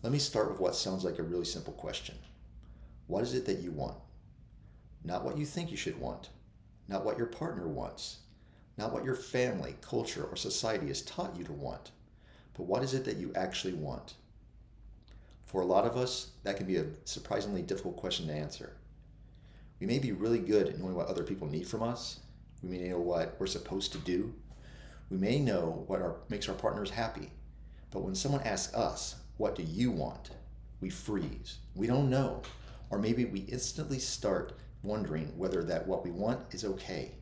Let me start with what sounds like a really simple question. What is it that you want? Not what you think you should want, not what your partner wants, not what your family, culture, or society has taught you to want, but what is it that you actually want? For a lot of us, that can be a surprisingly difficult question to answer. We may be really good at knowing what other people need from us. We may know what we're supposed to do. We may know what makes our partners happy. But when someone asks us, what do you want? We freeze. We don't know. Or maybe we instantly start wondering whether that what we want is okay.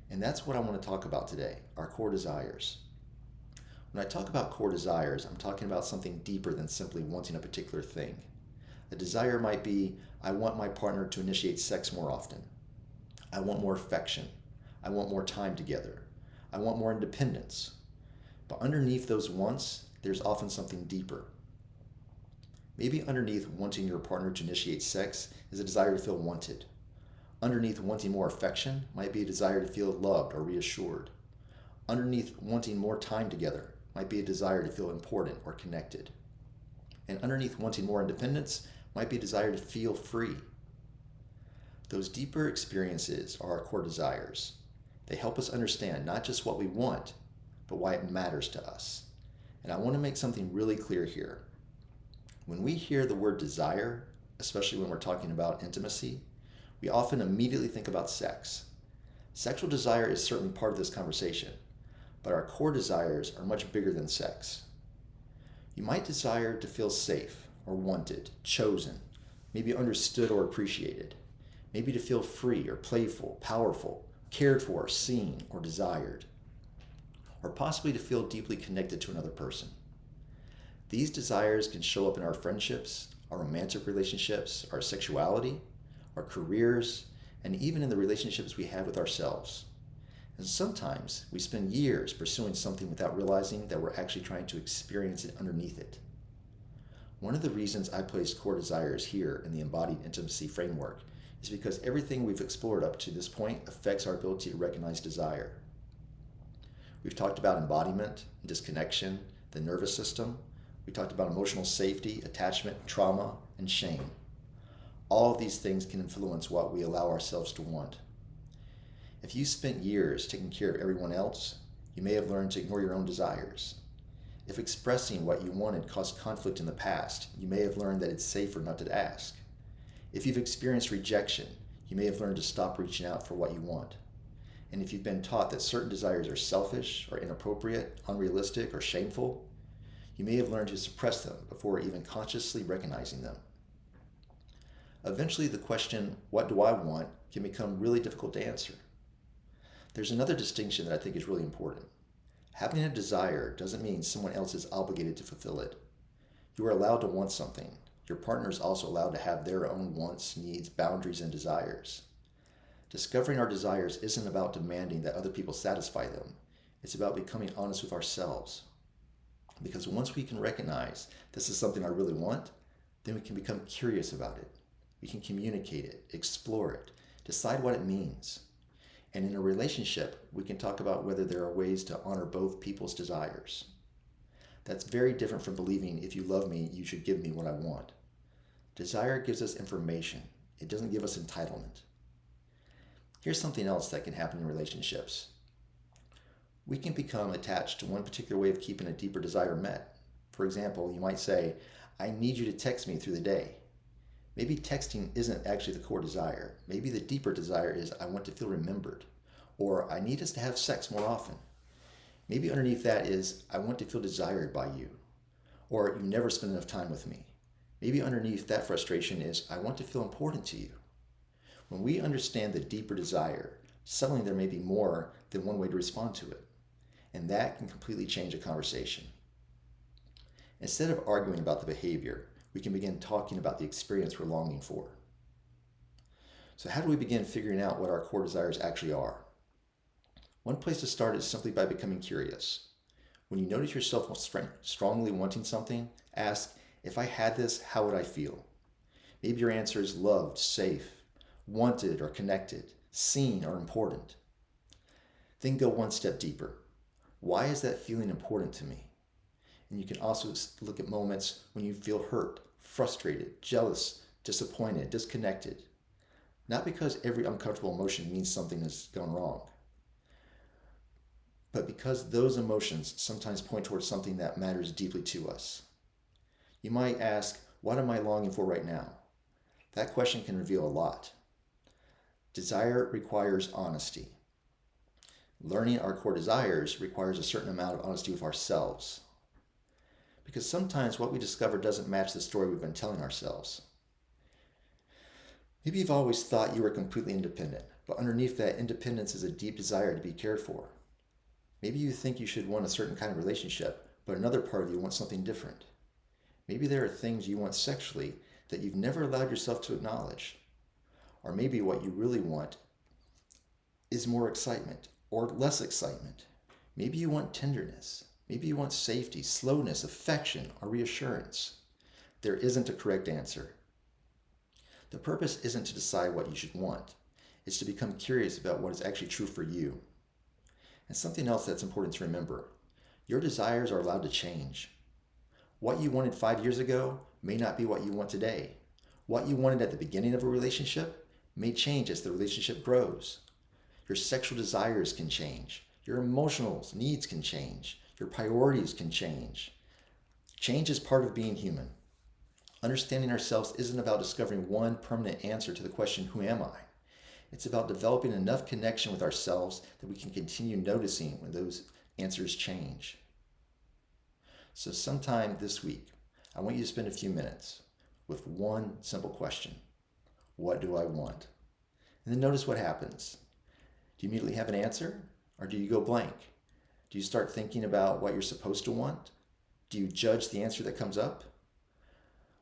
And that's what I want to talk about today, our core desires. When I talk about core desires, I'm talking about something deeper than simply wanting a particular thing. A desire might be, I want my partner to initiate sex more often. I want more affection. I want more time together. I want more independence. But underneath those wants, there's often something deeper. Maybe underneath wanting your partner to initiate sex is a desire to feel wanted. Underneath wanting more affection might be a desire to feel loved or reassured. Underneath wanting more time together might be a desire to feel important or connected. And underneath wanting more independence might be a desire to feel free. Those deeper experiences are our core desires. They help us understand not just what we want, but why it matters to us. And I want to make something really clear here. When we hear the word desire, especially when we're talking about intimacy, we often immediately think about sex. Sexual desire is certainly part of this conversation, but our core desires are much bigger than sex. You might desire to feel safe or wanted, chosen, maybe understood or appreciated, maybe to feel free or playful, powerful, cared for, seen, or desired, or possibly to feel deeply connected to another person. These desires can show up in our friendships, our romantic relationships, our sexuality, our careers, and even in the relationships we have with ourselves. And sometimes we spend years pursuing something without realizing that we're actually trying to experience it underneath it. One of the reasons I place core desires here in the Embodied Intimacy framework is because everything we've explored up to this point affects our ability to recognize desire. We've talked about embodiment, disconnection, the nervous system. We talked about emotional safety, attachment, trauma, and shame. All of these things can influence what we allow ourselves to want. If you spent years taking care of everyone else, you may have learned to ignore your own desires. If expressing what you wanted caused conflict in the past, you may have learned that it's safer not to ask. If you've experienced rejection, you may have learned to stop reaching out for what you want. And if you've been taught that certain desires are selfish or inappropriate, unrealistic, or shameful, you may have learned to suppress them before even consciously recognizing them. Eventually, the question, what do I want, can become really difficult to answer. There's another distinction that I think is really important. Having a desire doesn't mean someone else is obligated to fulfill it. You are allowed to want something. Your partner is also allowed to have their own wants, needs, boundaries, and desires. Discovering our desires isn't about demanding that other people satisfy them. It's about becoming honest with ourselves. Because once we can recognize this is something I really want, then we can become curious about it. We can communicate it, explore it, decide what it means. And in a relationship, we can talk about whether there are ways to honor both people's desires. That's very different from believing if you love me, you should give me what I want. Desire gives us information. It doesn't give us entitlement. Here's something else that can happen in relationships. We can become attached to one particular way of keeping a deeper desire met. For example, you might say, I need you to text me through the day. Maybe texting isn't actually the core desire. Maybe the deeper desire is I want to feel remembered, or I need us to have sex more often. Maybe underneath that is I want to feel desired by you, or you never spend enough time with me. Maybe underneath that frustration is I want to feel important to you. When we understand the deeper desire, suddenly there may be more than one way to respond to it, and that can completely change a conversation. Instead of arguing about the behavior, we can begin talking about the experience we're longing for. So how do we begin figuring out what our core desires actually are? One place to start is simply by becoming curious. When you notice yourself strongly wanting something, ask, if I had this, how would I feel? Maybe your answer is loved, safe, wanted or connected, seen or important. Then go one step deeper. Why is that feeling important to me? And you can also look at moments when you feel hurt, frustrated, jealous, disappointed, disconnected. Not because every uncomfortable emotion means something has gone wrong, but because those emotions sometimes point towards something that matters deeply to us. You might ask, what am I longing for right now? That question can reveal a lot. Desire requires honesty. Learning our core desires requires a certain amount of honesty with ourselves. Because sometimes what we discover doesn't match the story we've been telling ourselves. Maybe you've always thought you were completely independent, but underneath that independence is a deep desire to be cared for. Maybe you think you should want a certain kind of relationship, but another part of you wants something different. Maybe there are things you want sexually that you've never allowed yourself to acknowledge. Or maybe what you really want is more excitement or less excitement. Maybe you want tenderness. Maybe you want safety, slowness, affection, or reassurance. There isn't a correct answer. The purpose isn't to decide what you should want. It's to become curious about what is actually true for you. And something else that's important to remember. Your desires are allowed to change. What you wanted 5 years ago may not be what you want today. What you wanted at the beginning of a relationship may change as the relationship grows. Your sexual desires can change. Your emotional needs can change. Your priorities can change. Change is part of being human. Understanding ourselves isn't about discovering one permanent answer to the question, who am I? It's about developing enough connection with ourselves that we can continue noticing when those answers change. So sometime this week, I want you to spend a few minutes with one simple question. What do I want? And then notice what happens. Do you immediately have an answer, or do you go blank? Do you start thinking about what you're supposed to want? Do you judge the answer that comes up?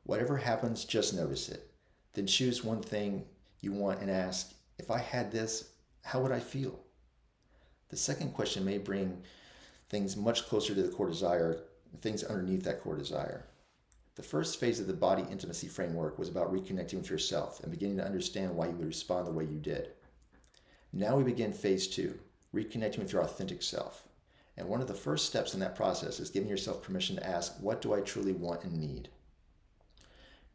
Whatever happens, just notice it. Then choose one thing you want and ask, if I had this, how would I feel? The second question may bring things much closer to the core desire, things underneath that core desire. The first phase of the Embodied Intimacy framework was about reconnecting with yourself and beginning to understand why you would respond the way you did. Now we begin phase 2, reconnecting with your authentic self. And one of the first steps in that process is giving yourself permission to ask, what do I truly want and need?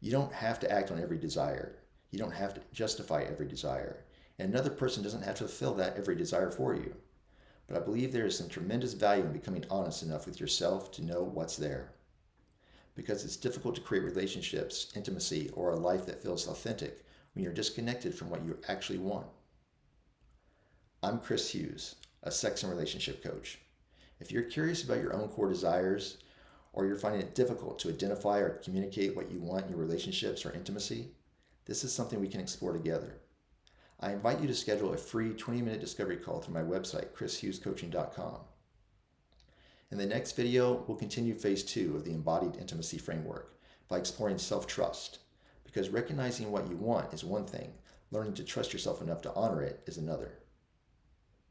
You don't have to act on every desire. You don't have to justify every desire. And another person doesn't have to fulfill that every desire for you. But I believe there is some tremendous value in becoming honest enough with yourself to know what's there. Because it's difficult to create relationships, intimacy, or a life that feels authentic when you're disconnected from what you actually want. I'm Chris Hughes, a sex and relationship coach. If you're curious about your own core desires, or you're finding it difficult to identify or communicate what you want in your relationships or intimacy, this is something we can explore together. I invite you to schedule a free 20-minute discovery call through my website, chrishughescoaching.com. In the next video, we'll continue phase 2 of the Embodied Intimacy framework by exploring self-trust, because recognizing what you want is one thing, learning to trust yourself enough to honor it is another.